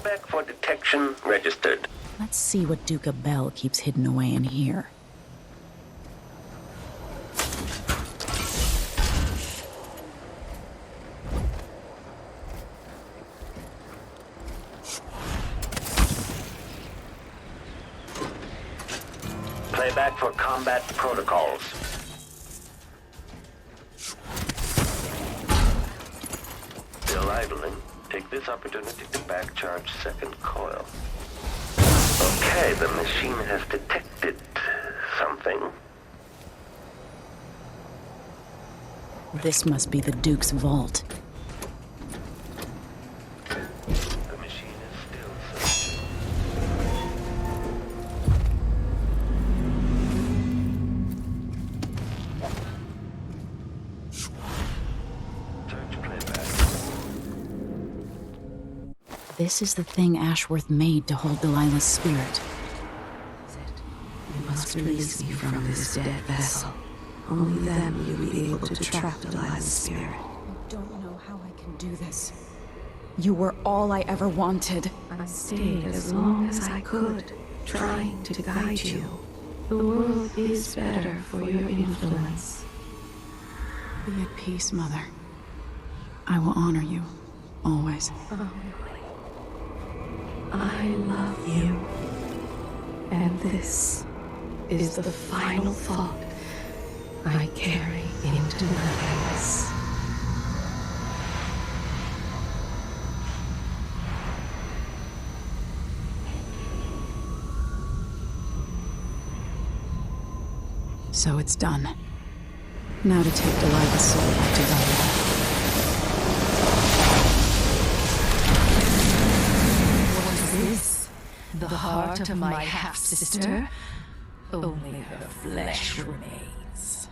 Playback for detection registered. Let's see what Duca Bell keeps hidden away in here. Playback for combat protocols. Still idling. Take this opportunity to back-charge second coil. Okay, the machine has detected something. This must be the Duke's vault. The machine is still searching. Search playback. This is the thing Ashworth made to hold Delilah's spirit. You must release me from this dead vessel. Only then will you be able to trap Delilah's spirit. I don't know how I can do this. You were all I ever wanted. I stayed as long as I could, trying to guide you. The world is better for your influence. Be at peace, Mother. I will honor you, always. I love you. And this is the final thought I carry into nothingness. So it's done. Now to take Delilah's soul back to Delilah. What is this? The heart of my half-sister? Only her flesh remains.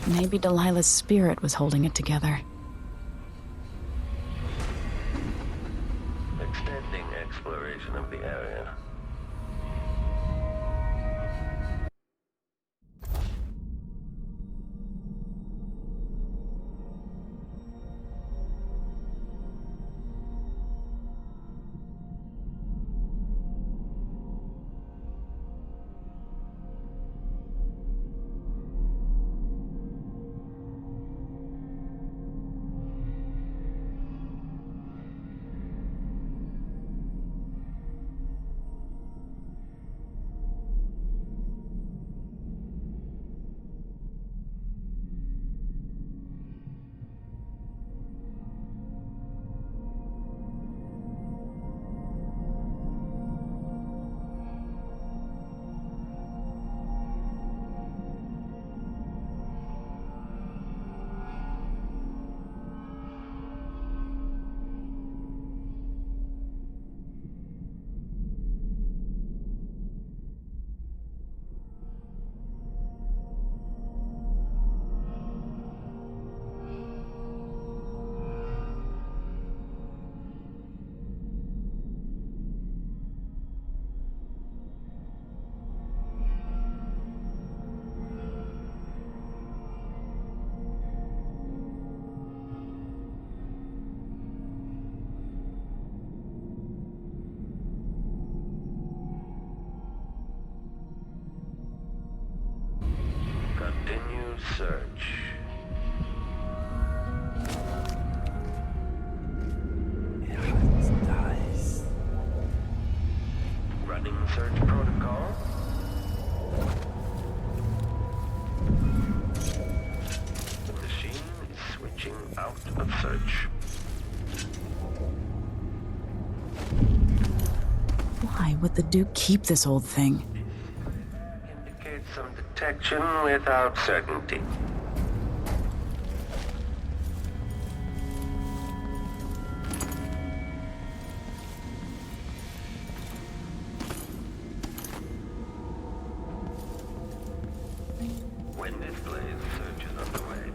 Maybe Delilah's spirit was holding it together. Extending exploration of the area. Continue search. Dies. Running search protocol. The machine is switching out of search. Why would the Duke keep this old thing? Indicates some detection without certainty. When displays, search is underway.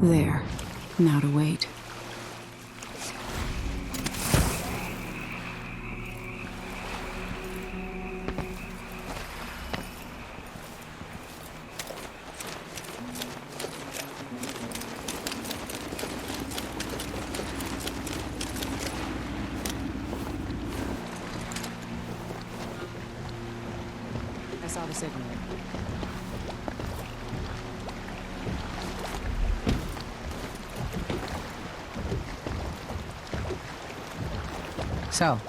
There. Now to wait. I saw the signal. So,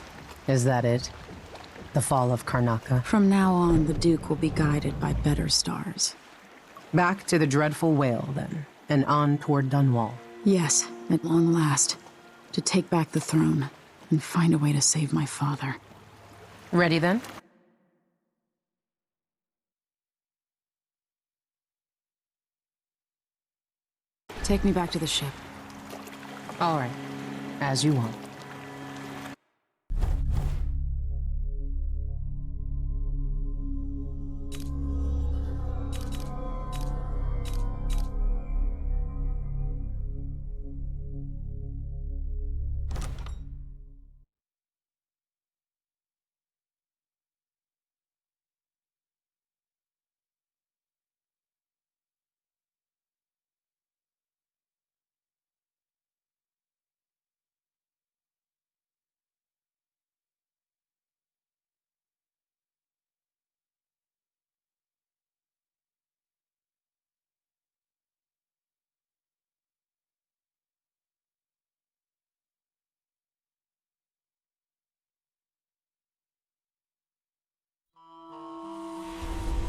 is that it? The fall of Karnaca? From now on, the Duke will be guided by better stars. Back to the dreadful whale, then, and on toward Dunwall. Yes, at long last. To take back the throne, and find a way to save my father. Ready, then? Take me back to the ship. All right. As you want.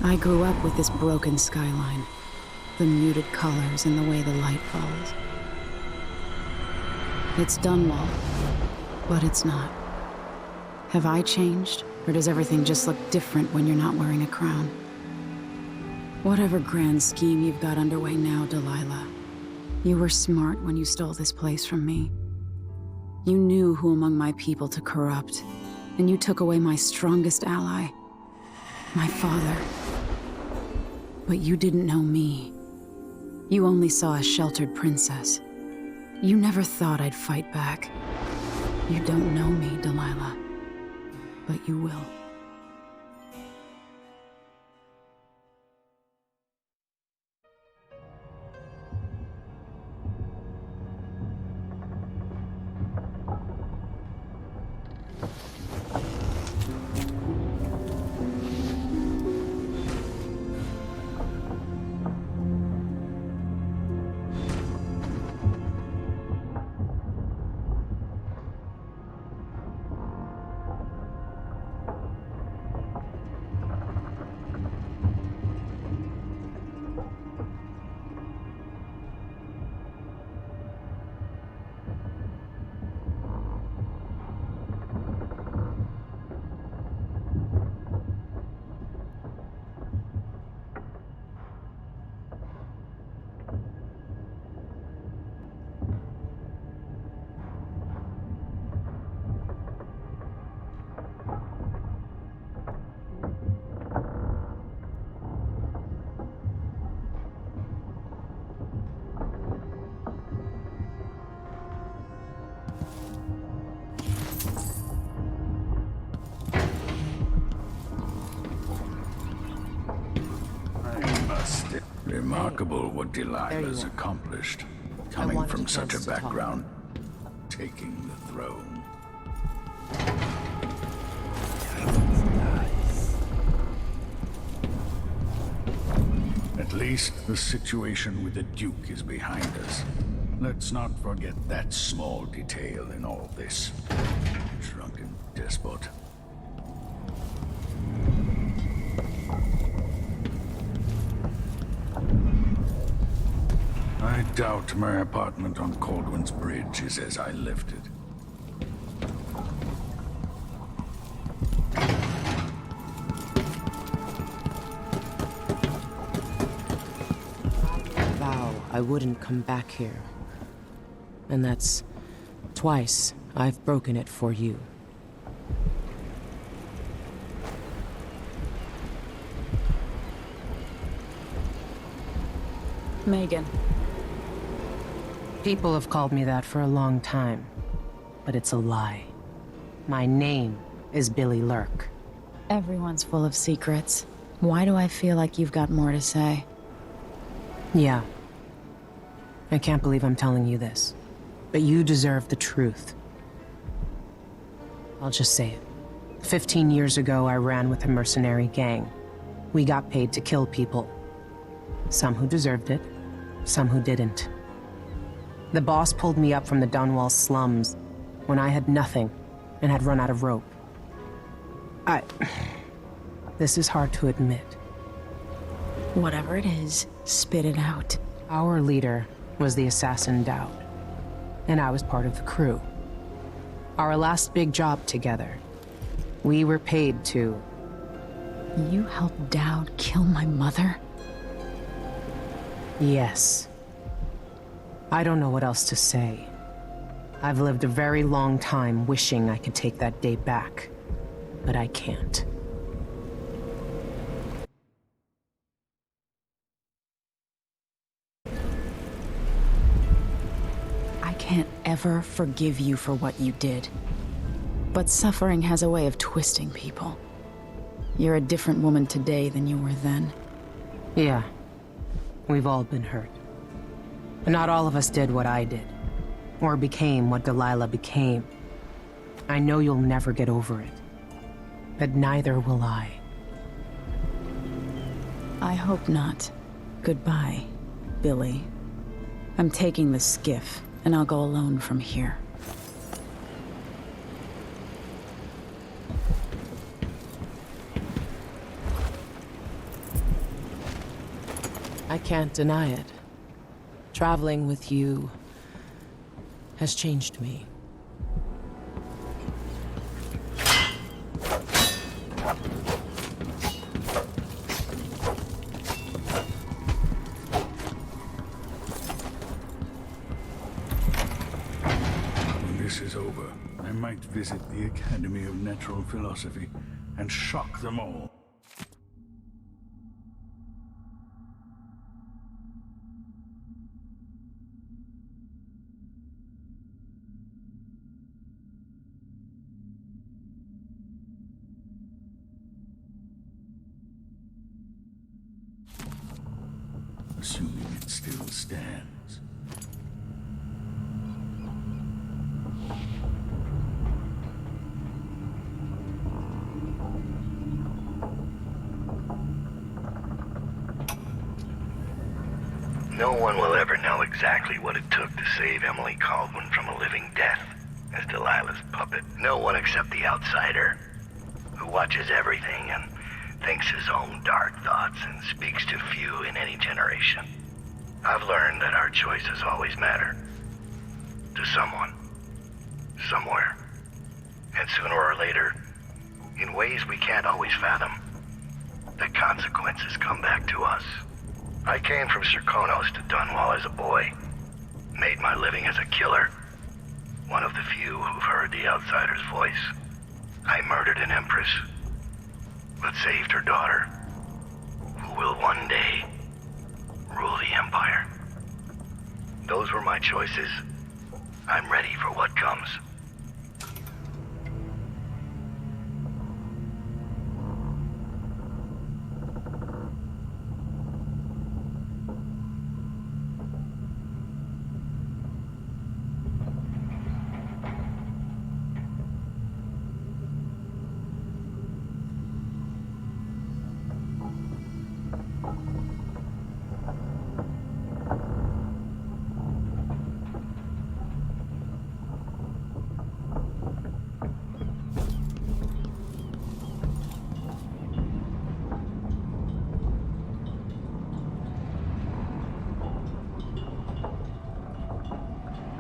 I grew up with this broken skyline. The muted colors and the way the light falls. It's Dunwall, but it's not. Have I changed, or does everything just look different when you're not wearing a crown? Whatever grand scheme you've got underway now, Delilah, you were smart when you stole this place from me. You knew who among my people to corrupt, and you took away my strongest ally, my father. But you didn't know me. You only saw a sheltered princess. You never thought I'd fight back. You don't know me, Delilah, but you will. Remarkable what Delilah's accomplished. Coming wanted from a such a chance to talk. background, taking the throne. At least the situation with the Duke is behind us. Let's not forget that small detail in all this. Drunken despot. I doubt my apartment on Caldwell's Bridge is as I left it. Vow I wouldn't come back here. And that's twice I've broken it for you. Megan. People have called me that for a long time, but it's a lie. My name is Billy Lurk. Everyone's full of secrets. Why do I feel like you've got more to say? Yeah. I can't believe I'm telling you this, but you deserve the truth. I'll just say it. 15 years ago, I ran with a mercenary gang. We got paid to kill people. Some who deserved it, some who didn't. The boss pulled me up from the Dunwall slums when I had nothing and had run out of rope. This is hard to admit. Whatever it is, spit it out. Our leader was the assassin Dowd, and I was part of the crew. Our last big job together, we were paid to... You helped Dowd kill my mother? Yes. I don't know what else to say. I've lived a very long time wishing I could take that day back, but I can't. I can't ever forgive you for what you did. But suffering has a way of twisting people. You're a different woman today than you were then. Yeah. We've all been hurt. But not all of us did what I did. Or became what Delilah became. I know you'll never get over it. But neither will I. I hope not. Goodbye, Billy. I'm taking the skiff, and I'll go alone from here. I can't deny it. Traveling with you has changed me. When this is over, I might visit the Academy of Natural Philosophy and shock them all. Assuming it still stands. No one will ever know exactly what it took to save Emily Caldwin from a living death as Delilah's puppet. No one except the outsider, who watches everything and thinks his own dark thoughts and speaks to few in any generation. I've learned that our choices always matter. To someone. Somewhere. And sooner or later, in ways we can't always fathom, the consequences come back to us. I came from Serkonos to Dunwall as a boy. Made my living as a killer. One of the few who've heard the outsider's voice. I murdered an empress, but saved her daughter, who will one day rule the Empire. Those were my choices. I'm ready for what comes.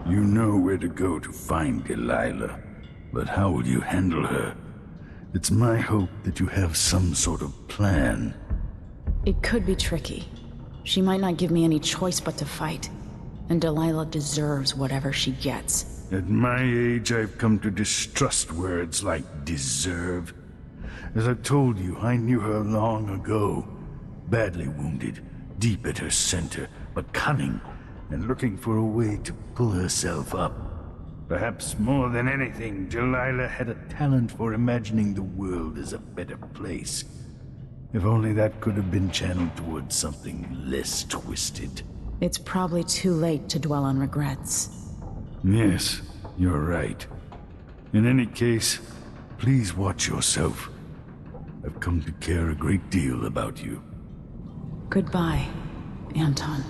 You know where to go to find Delilah, but how will you handle her? It's my hope that you have some sort of plan. It could be tricky. She might not give me any choice but to fight. And Delilah deserves whatever she gets. At my age, I've come to distrust words like deserve. As I've told you, I knew her long ago. Badly wounded, deep at her center, but cunning, and looking for a way to pull herself up. Perhaps more than anything, Delilah had a talent for imagining the world as a better place. If only that could have been channeled towards something less twisted. It's probably too late to dwell on regrets. Yes, you're right. In any case, please watch yourself. I've come to care a great deal about you. Goodbye, Anton.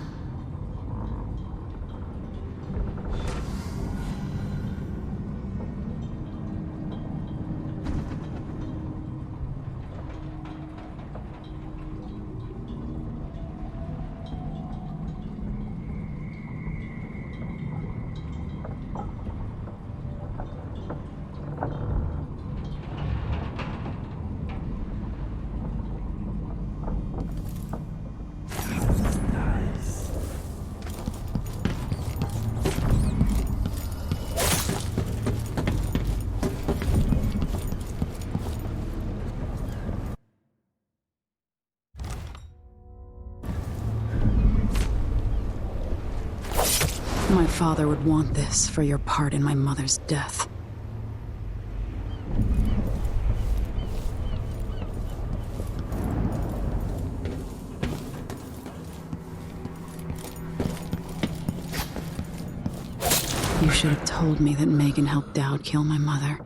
My father would want this for your part in my mother's death. You should have told me that Megan helped Dowd kill my mother.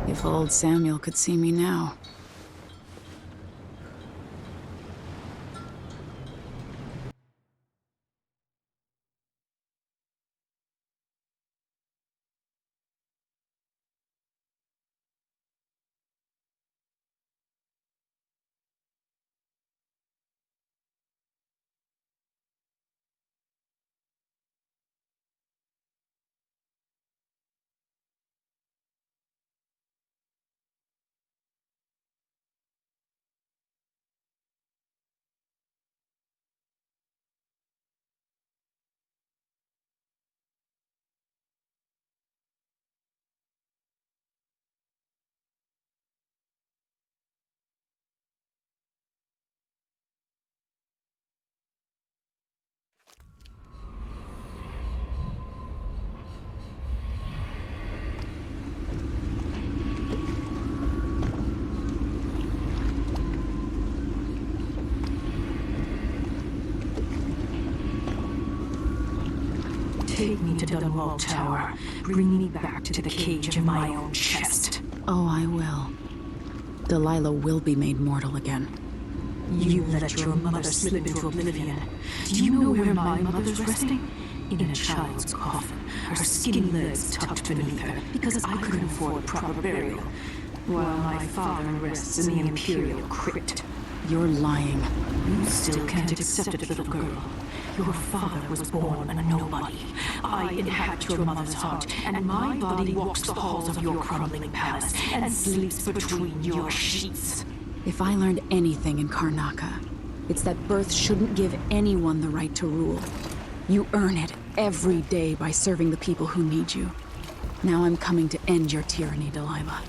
If old Samuel could see me now. Take me to Dunwall Tower. Bring me back to the cage in my own chest. Oh, I will. Delilah will be made mortal again. You let your mother slip into oblivion. Do you know where my mother's resting? In a child's coffin, her skinny legs tucked beneath her, because I couldn't afford proper burial, while my father rests in the Imperial crypt. You're lying. You still can't accept it, little girl. Your father was born a nobody. I inhabit your mother's heart, and my body walks the halls of your crumbling palace and sleeps between your sheets. If I learned anything in Karnaca, It's that birth shouldn't give anyone the right to rule. You earn it every day by serving the people who need you. Now I'm coming to end your tyranny, Delilah.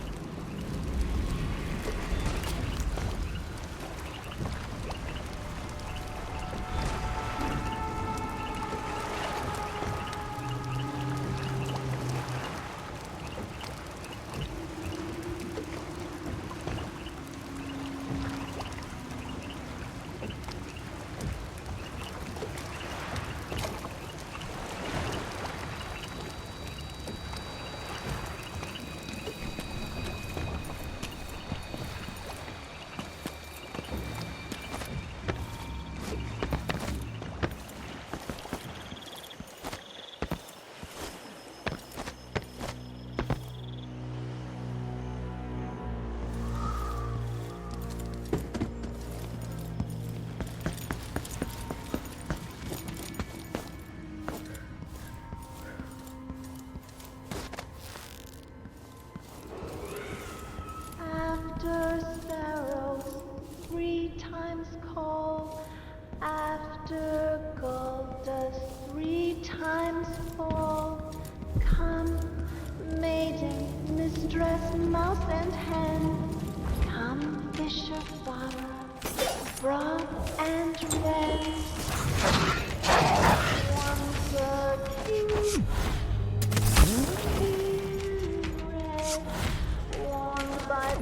After sparrows 3 times call, after gold dust 3 times fall, come, maiden, mistress, mouse and hen, come, fisher, farmer, frog and wren. Once a king, red, warned by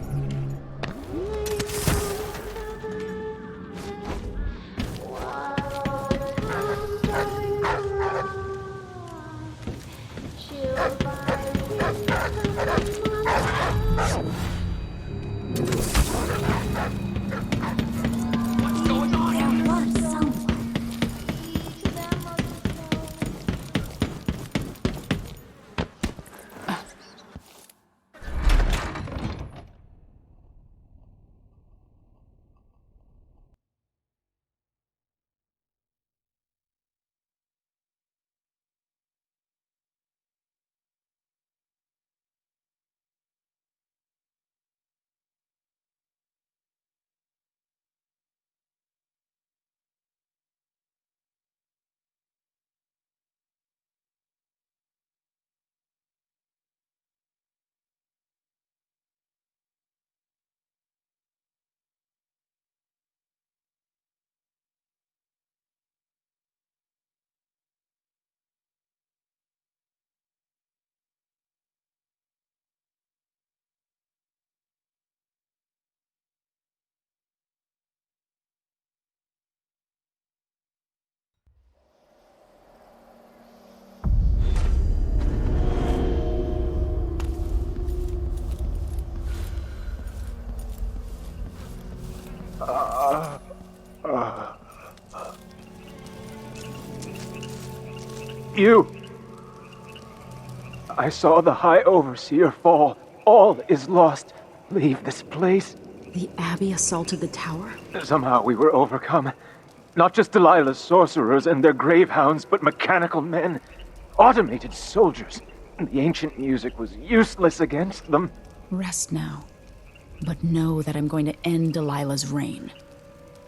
You! I saw the High Overseer fall. All is lost. Leave this place. The Abbey assaulted the tower? Somehow we were overcome. Not just Delilah's sorcerers and their gravehounds, but mechanical men. Automated soldiers. The ancient music was useless against them. Rest now. But know that I'm going to end Delilah's reign.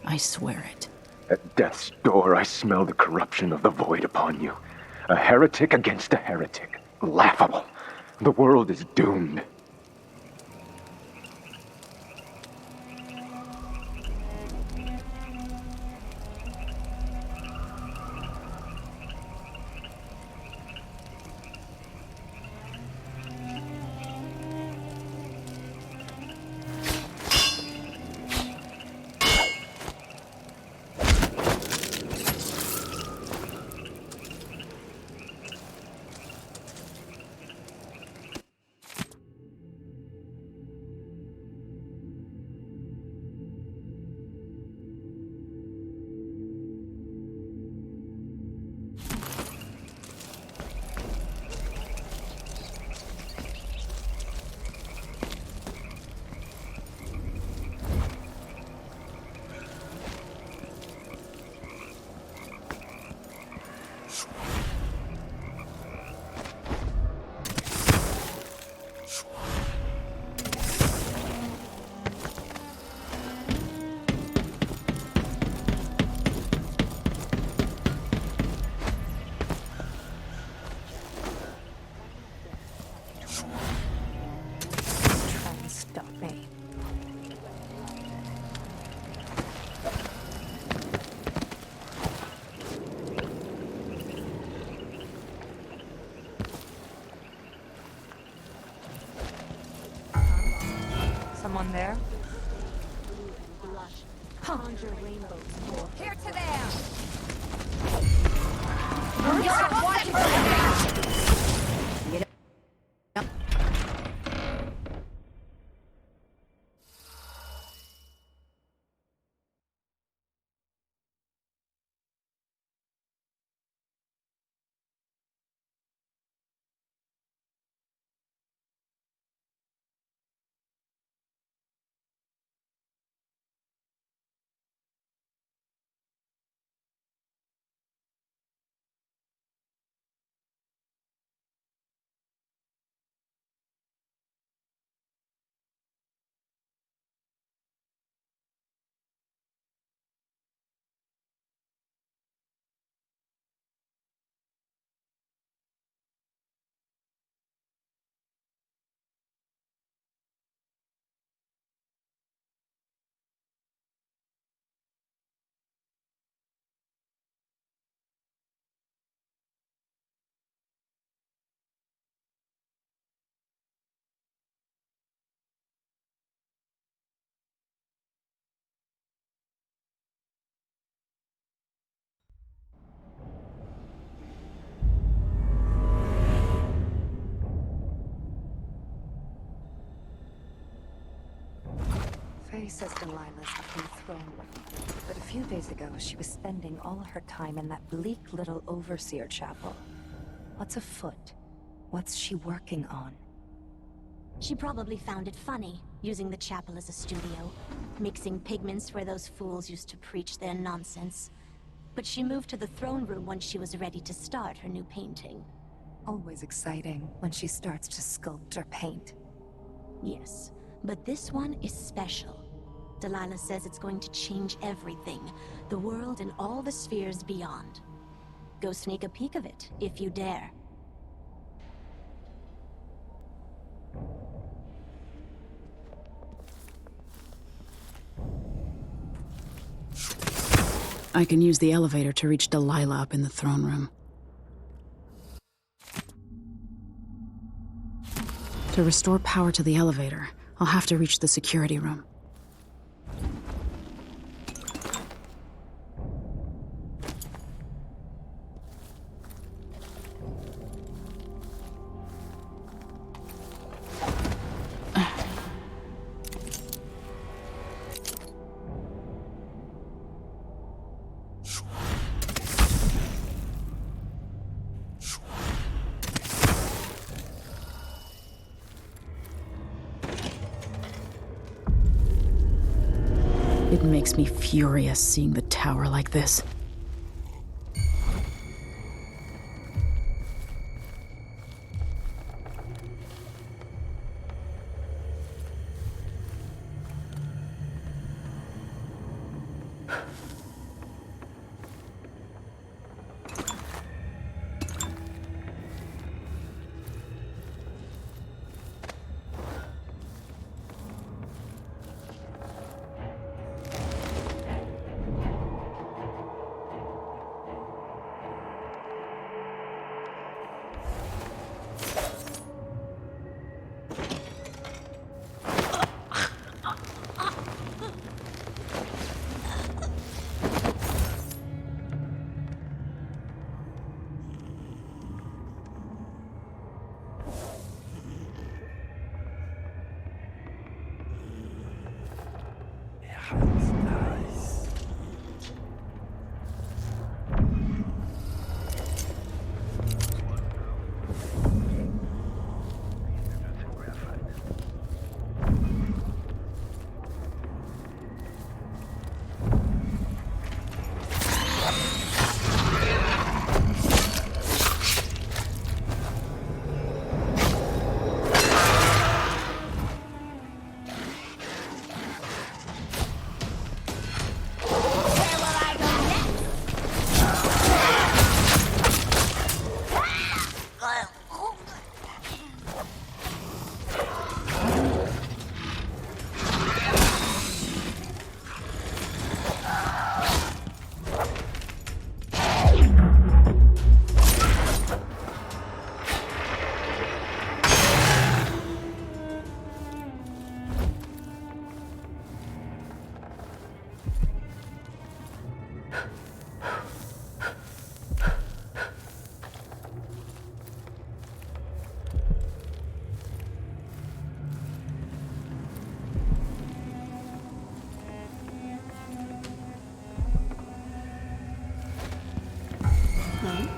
I swear it. At death's door, I smell the corruption of the void upon you. A heretic against a heretic. Laughable. The world is doomed. someone there? Conjure rainbows more. Here to them! You're watching for Faye says Delilah's up in the throne room, but a few days ago she was spending all her time in that bleak little overseer chapel. What's afoot? What's she working on? She probably found it funny, using the chapel as a studio, mixing pigments where those fools used to preach their nonsense. But she moved to the throne room when she was ready to start her new painting. Always exciting when she starts to sculpt or paint. Yes, but this one is special. Delilah says it's going to change everything, the world and all the spheres beyond. Go sneak a peek of it, if you dare. I can use the elevator to reach Delilah up in the throne room. To restore power to the elevator, I'll have to reach the security room. It makes me furious seeing the tower like this.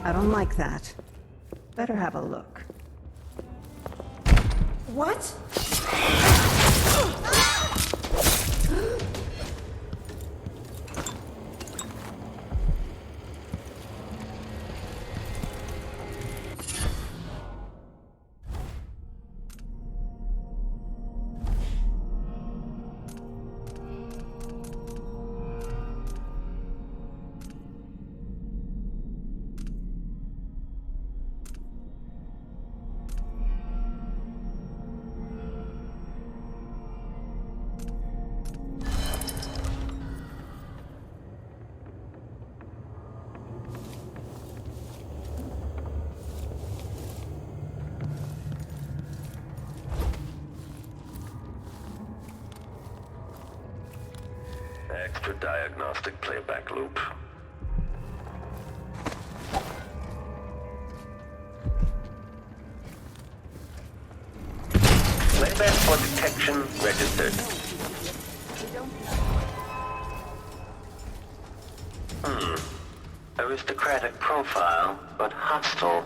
I don't like that. Better have a look. What? Extra diagnostic playback loop. Playback for detection registered. Aristocratic profile, but hostile.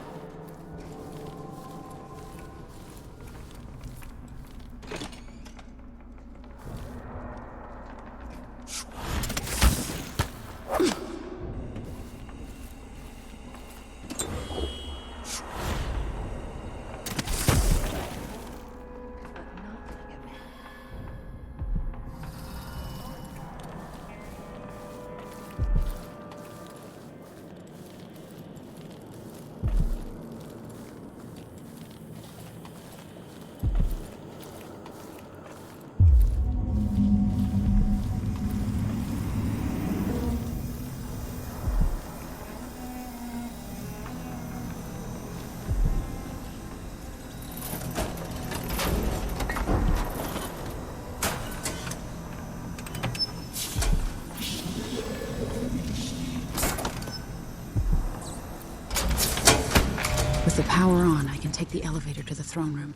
With the power on, I can take the elevator to the throne room.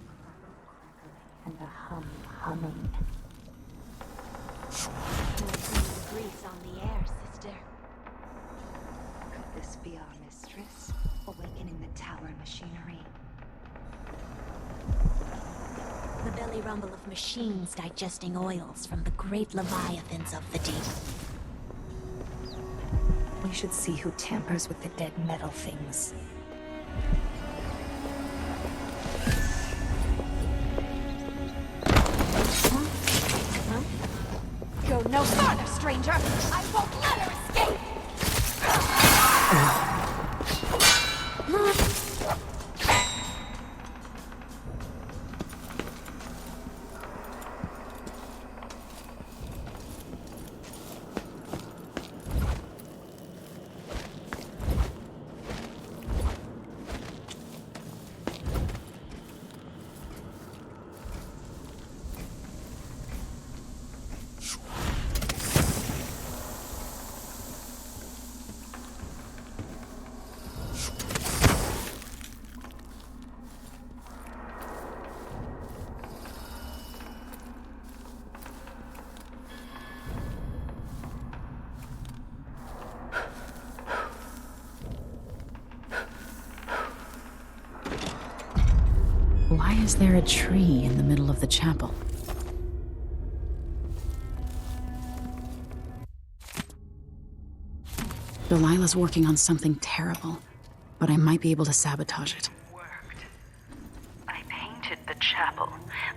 And the humming. Grease on the air, sister. Could this be our mistress, awakening the tower machinery? The belly rumble of machines digesting oils from the great leviathans of the deep. We should see who tampers with the dead metal things. Go no farther, stranger! I won't let her escape! Why is there a tree in the middle of the chapel? Delilah's working on something terrible, but I might be able to sabotage it. Worked. I painted the chapel,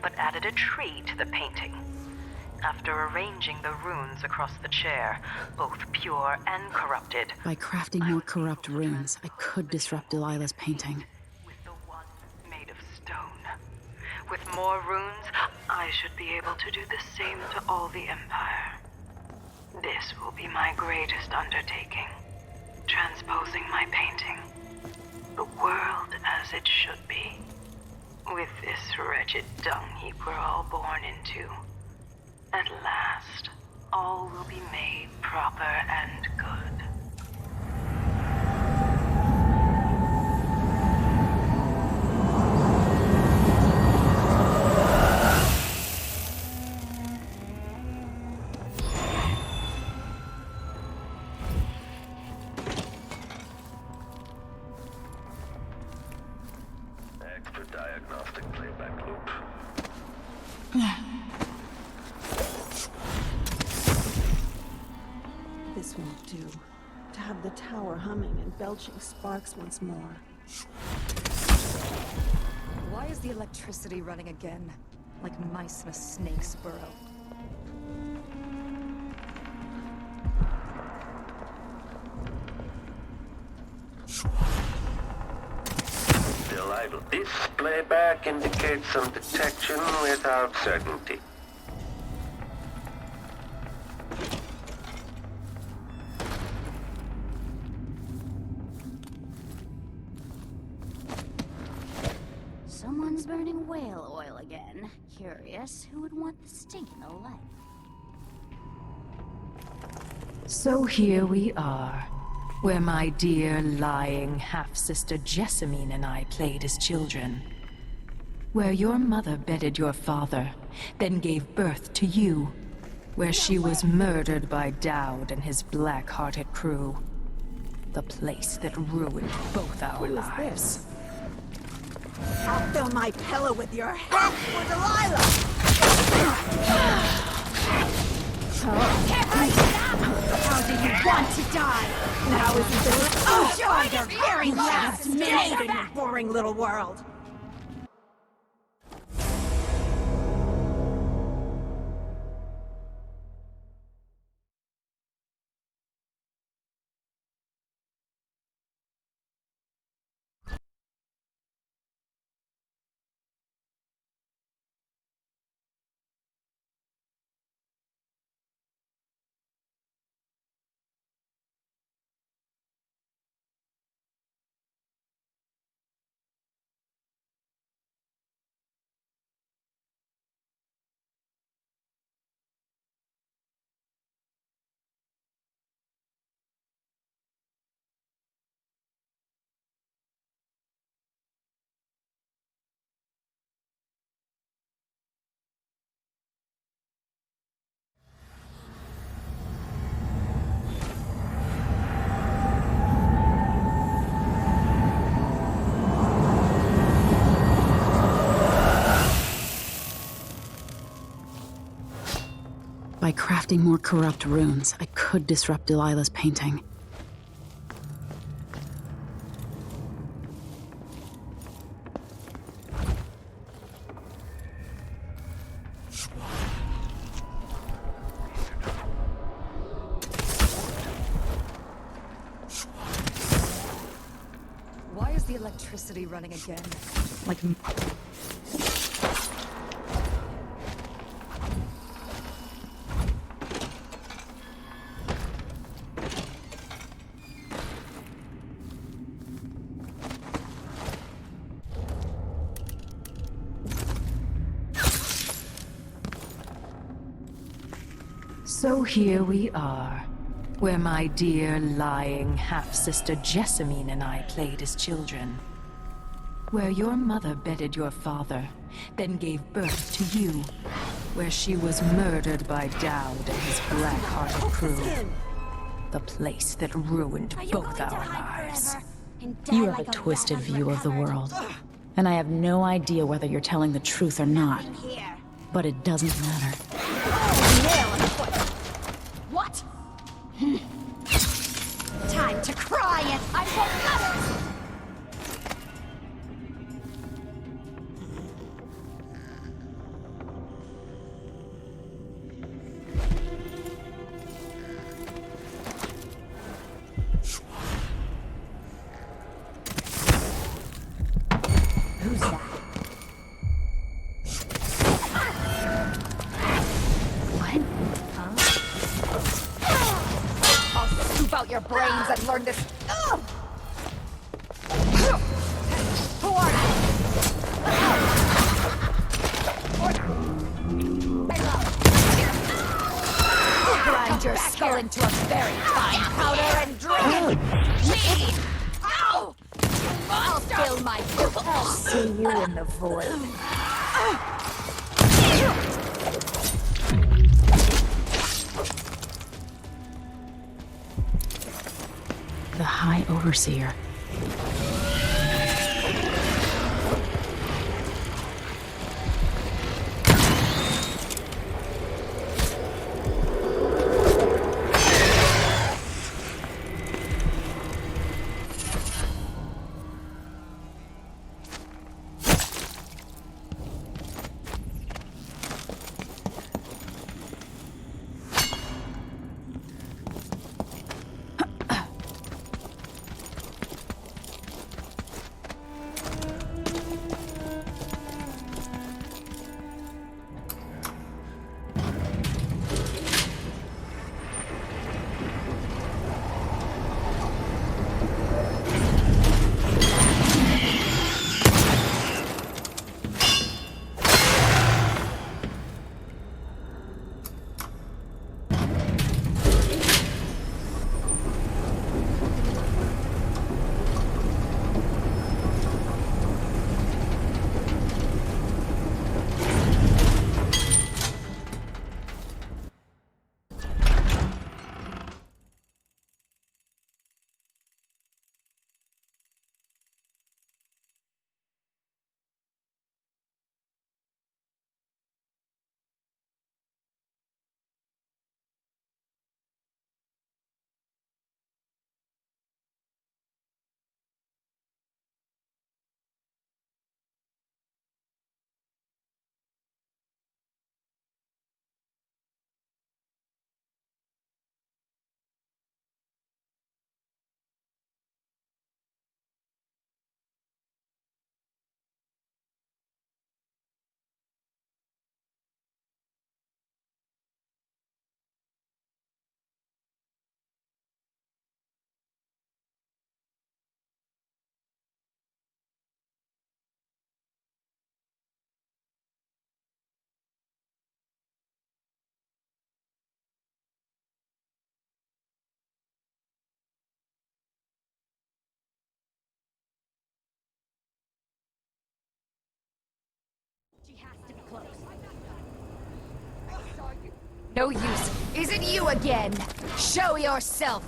but added a tree to the painting. After arranging the runes across the chair, both pure and corrupted. By crafting more corrupt runes, I could disrupt Delilah's painting. With the one made of stone. With more runes, I should be able to do the same to all the Empire. This will be my greatest undertaking. Transposing my painting. The world as it should be. With this wretched dung heap we're all born into. At last, all will be made proper and good. playback loop. This won't do. To have the tower humming and belching sparks once more. Why is the electricity running again? Like mice in a snake's burrow. Still idle. This playback indicates some detection without certainty. Someone's burning whale oil again. Curious who would want the stinking of life. So here we are, where my dear lying half-sister Jessamine and I played as children. Where your mother bedded your father, then gave birth to you. Where she was murdered by Dowd and his black-hearted crew. The place that ruined both our lives. I'll fill my pillow with your head for Delilah! How do you want to die? Now isn't this Enjoy your very last minute! in your boring little world? By crafting more corrupt runes, I could disrupt Delilah's painting. Why is the electricity running again? Like... So here we are, where my dear lying half-sister Jessamine and I played as children. Where your mother bedded your father, then gave birth to you. Where she was murdered by Dowd and his black-hearted crew. The place that ruined both our lives. You have a twisted view of the world. And I have no idea whether you're telling the truth or not. But it doesn't matter. What? Time to cry and I won't let it! Who's that? What? Huh? I'll scoop out your brains and learn this. Who are you? Grind your skull into a very fine powder and drink me! Ow! I'll fill my I'll see you in the void. The High Overseer. No use. Is it you again? Show yourself!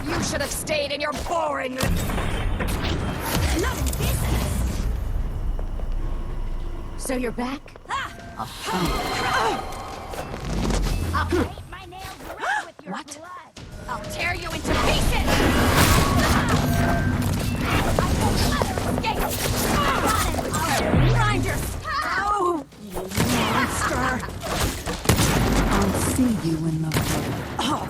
You should have stayed in your boring... So you're back? I'll paint my nails red with your What? blood. I'll tear you into pieces! I won't let her escape! Grind your... Ow! You monster! I'll see you in the... Oh.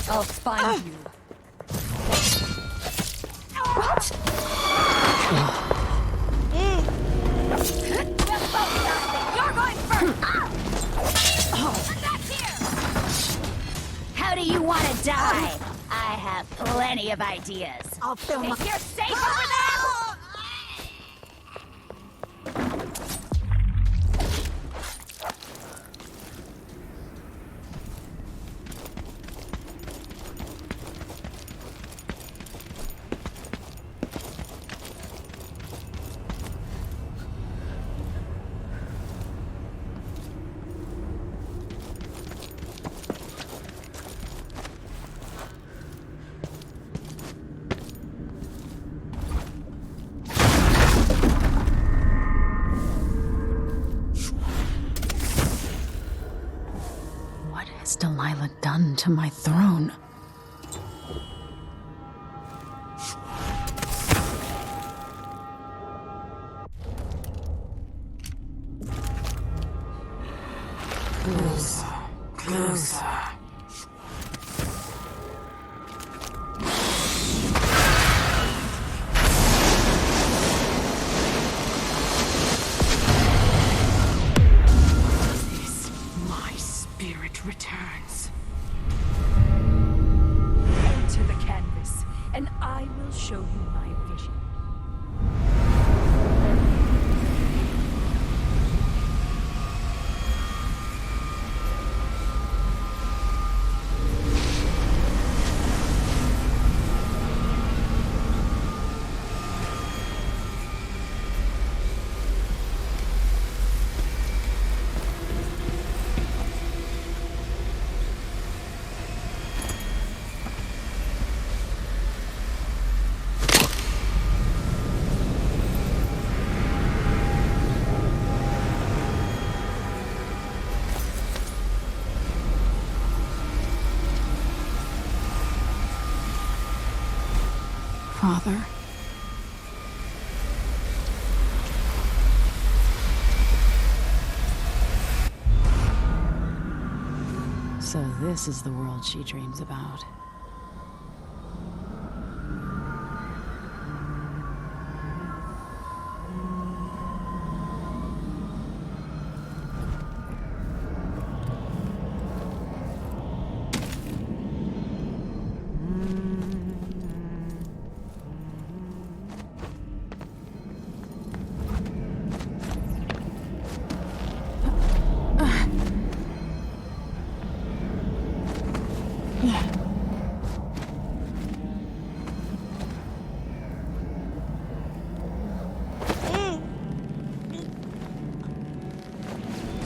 I'll find you. What? You're going first! I'm back here! How do you want to die? I have plenty of ideas. I'll fill my... You're safe over there! What has Delilah done to my throne? Closer. Closer. Returns. Enter the canvas, and I will show you my vision. Father. So this is the world she dreams about.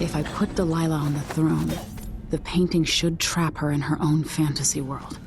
If I put Delilah on the throne, the painting should trap her in her own fantasy world.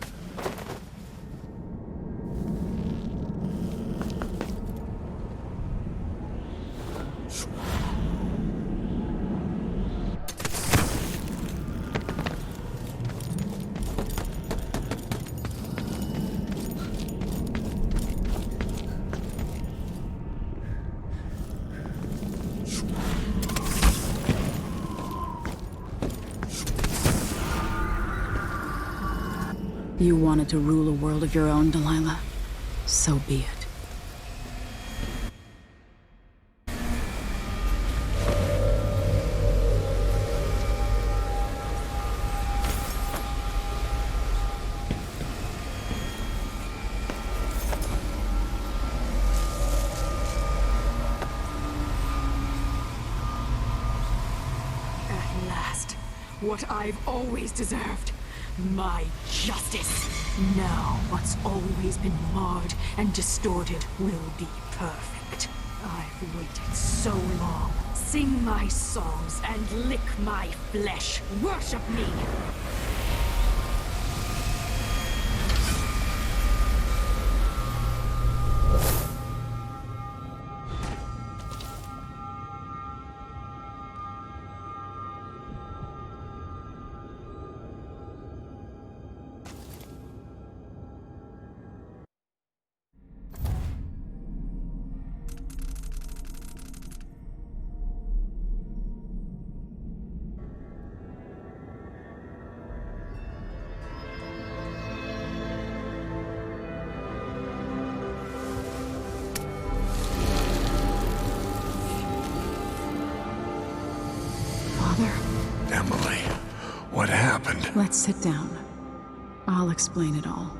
You wanted to rule a world of your own, Delilah. So be it. At last, what I've always deserved. My justice. Now, what's always been marred and distorted will be perfect. I've waited so long. Sing my songs and lick my flesh. Worship me! Emily, what happened? Let's sit down. I'll explain it all.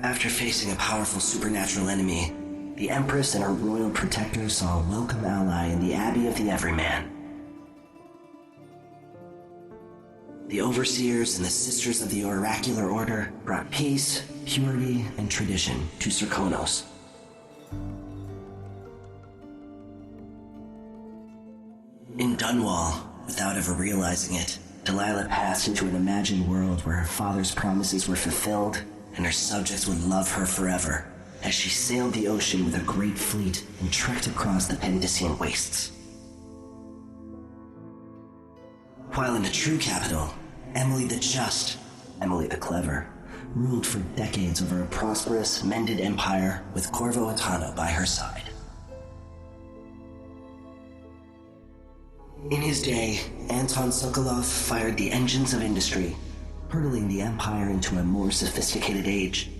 After facing a powerful supernatural enemy, the Empress and her royal protector saw a welcome ally in the Abbey of the Everyman. The Overseers and the Sisters of the Oracular Order brought peace, purity, and tradition to Serkonos. In Dunwall, without ever realizing it, Delilah passed into an imagined world where her father's promises were fulfilled and her subjects would love her forever, as she sailed the ocean with a great fleet and trekked across the Pendician wastes. While in the true capital, Emily the Just, Emily the Clever, ruled for decades over a prosperous, mended empire with Corvo Attano by her side. In his day, Anton Sokolov fired the engines of industry, hurtling the empire into a more sophisticated age.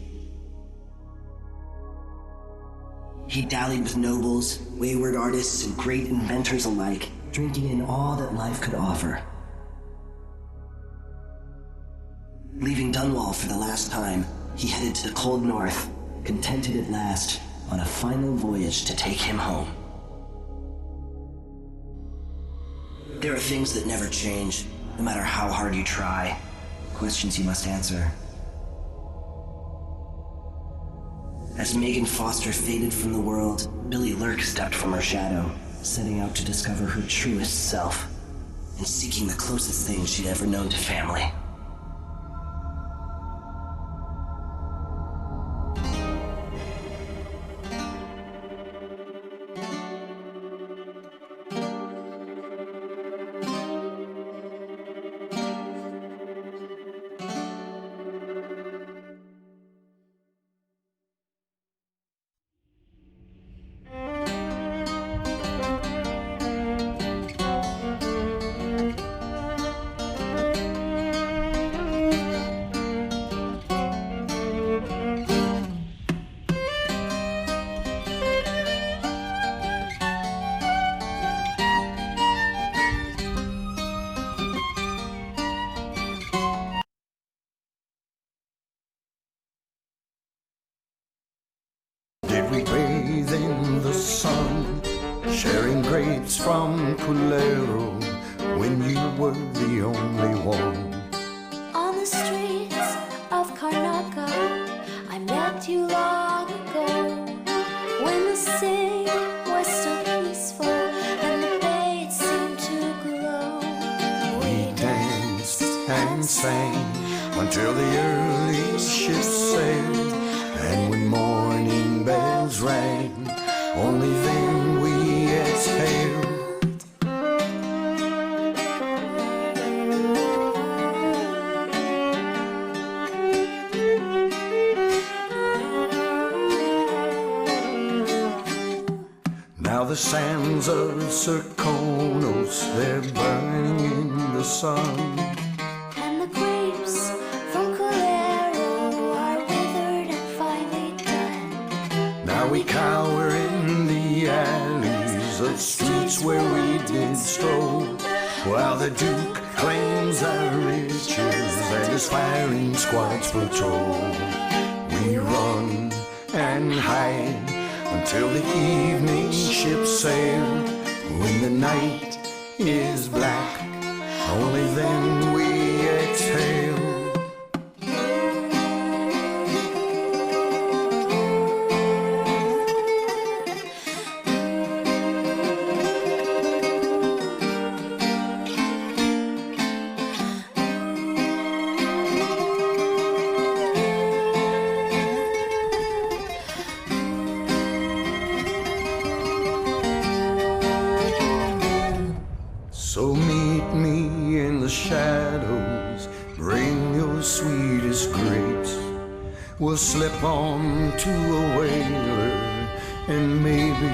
He dallied with nobles, wayward artists, and great inventors alike, drinking in all that life could offer. Leaving Dunwall for the last time, he headed to the cold north, contented at last on a final voyage to take him home. There are things that never change, no matter how hard you try. Questions you must answer. As Megan Foster faded from the world, Billy Lurk stepped from her shadow, setting out to discover her truest self, and seeking the closest thing she'd ever known to family. Did we bathe in the sun, sharing grapes from Culero, when you were the only one? On the streets of Karnaca, I met you long ago, when the city was still peaceful and the bay it seemed to glow. We danced and sang until the early ships sailed, and when morning bells rang, only then we exhaled. Now the sands of Serkonos, they're burning in the sun. And the grapes from Culero are withered and finally done. Now we cower in the alleys of streets where we did stroll, while the Duke claims our riches and his firing squads patrol. We run and hide until the evening ships sail. When the night is black, only then we exhale. So meet me in the shadows, bring your sweetest grapes. We'll slip on to a whaler and maybe